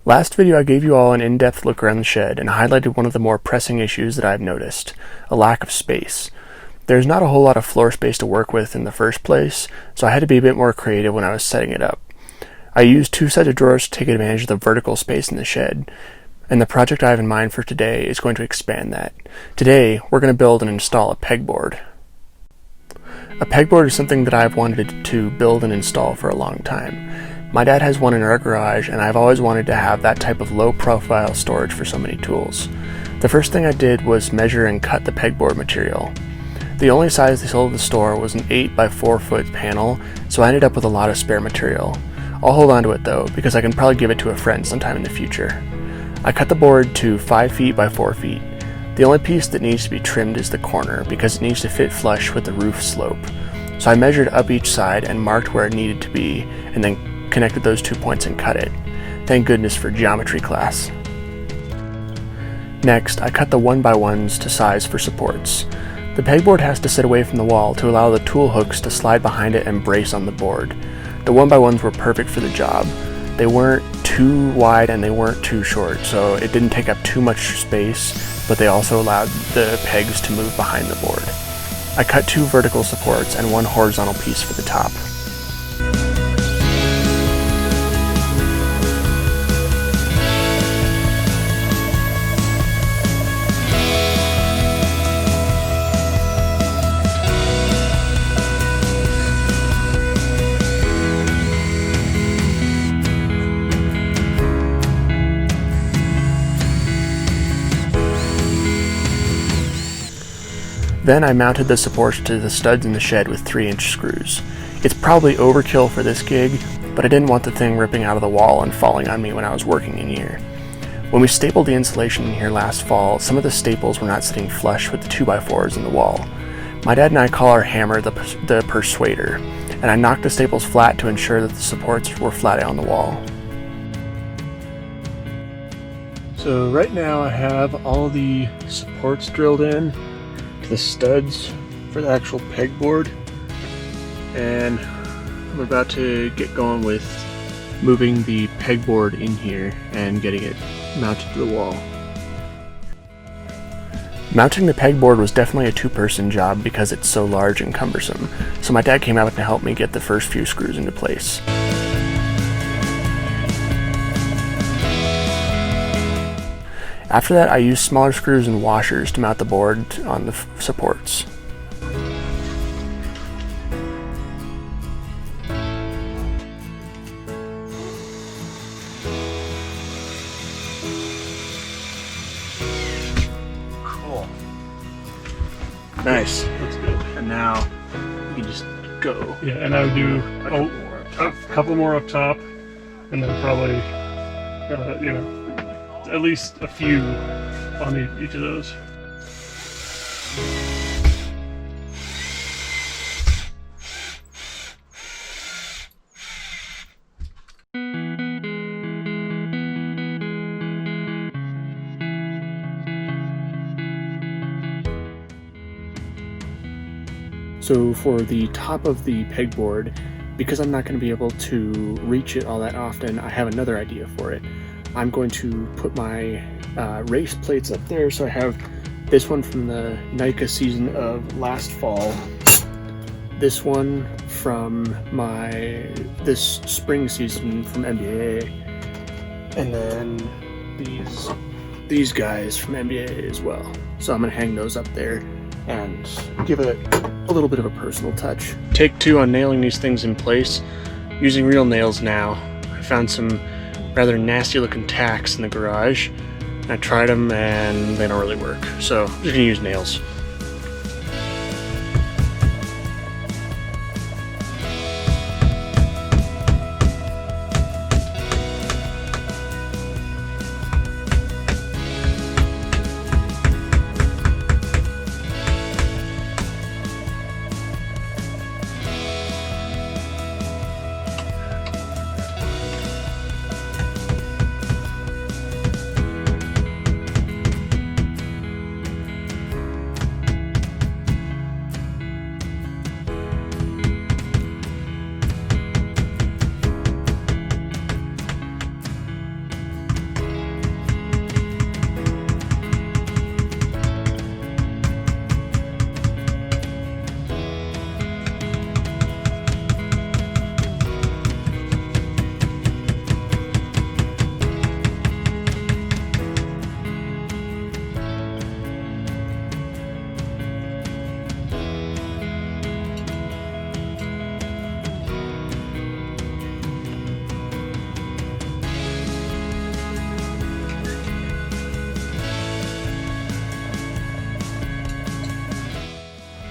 Last video I gave you all an in-depth look around the shed and highlighted one of the more pressing issues that I've noticed, a lack of space. There's not a whole lot of floor space to work with in the first place, so I had to be a bit more creative when I was setting it up. I used 2 sets of drawers to take advantage of the vertical space in the shed, and the project I have in mind for today is going to expand that. Today, we're going to build and install a pegboard. A pegboard is something that I've wanted to build and install for a long time. My dad has one in our garage, and I've always wanted to have that type of low-profile storage for so many tools. The first thing I did was measure and cut the pegboard material. The only size they sold at the store was an 8 by 4 foot panel, so I ended up with a lot of spare material. I'll hold on to it though, because I can probably give it to a friend sometime in the future. I cut the board to 5 feet by 4 feet. The only piece that needs to be trimmed is the corner, because it needs to fit flush with the roof slope. So I measured up each side and marked where it needed to be, and then connected those 2 points and cut it. Thank goodness for geometry class. Next, I cut the 1x1s to size for supports. The pegboard has to sit away from the wall to allow the tool hooks to slide behind it and brace on the board. The 1x1s were perfect for the job. They weren't too wide and they weren't too short, so it didn't take up too much space, but they also allowed the pegs to move behind the board. I cut 2 vertical supports and 1 horizontal piece for the top. Then I mounted the supports to the studs in the shed with 3-inch screws. It's probably overkill for this gig, but I didn't want the thing ripping out of the wall and falling on me when I was working in here. When we stapled the insulation in here last fall, some of the staples were not sitting flush with the 2x4s in the wall. My dad and I call our hammer the persuader, and I knocked the staples flat to ensure that the supports were flat on the wall. So right now I have all the supports drilled in, the studs for the actual pegboard, and I'm about to get going with moving the pegboard in here and getting it mounted to the wall. Mounting the pegboard was definitely a 2-person job because it's so large and cumbersome, so my dad came out to help me get the first few screws into place. After that, I used smaller screws and washers to mount the board on the supports. Cool. Nice. Looks good. And now we can just go. Yeah, and I would do a couple more up top, and then probably, at least a few on each of those. So for the top of the pegboard, because I'm not going to be able to reach it all that often, I have another idea for it. I'm going to put my race plates up there, so I have this one from the NICA season of last fall, this one from this spring season from NBA, and then these guys from NBA as well. So I'm going to hang those up there and give it a little bit of a personal touch. Take 2 on nailing these things in place. Using real nails now. I found some rather nasty looking tacks in the garage. I tried them and they don't really work, so I'm just gonna use nails.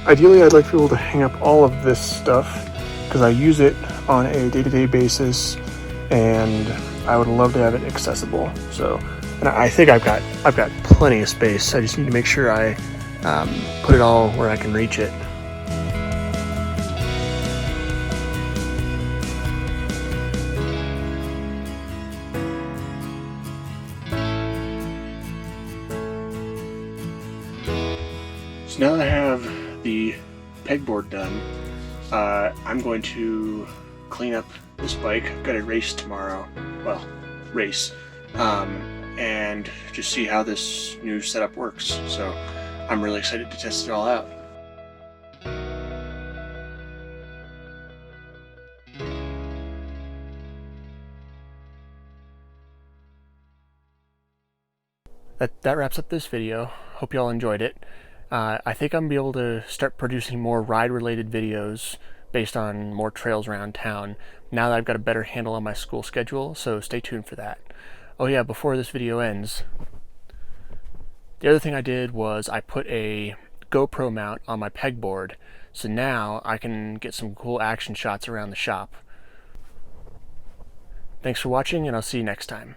Ideally, I'd like to be able to hang up all of this stuff because I use it on a day-to-day basis, and I would love to have it accessible. So, and I think I've got plenty of space. I just need to make sure I put it all where I can reach it. So now that I have the pegboard done, I'm going to clean up this bike. I've got a race tomorrow. Well, race. And just see how this new setup works. So I'm really excited to test it all out. That wraps up this video. Hope y'all enjoyed it. I think I'm going to be able to start producing more ride-related videos based on more trails around town now that I've got a better handle on my school schedule, so stay tuned for that. Oh yeah, before this video ends, the other thing I did was I put a GoPro mount on my pegboard, so now I can get some cool action shots around the shop. Thanks for watching, and I'll see you next time.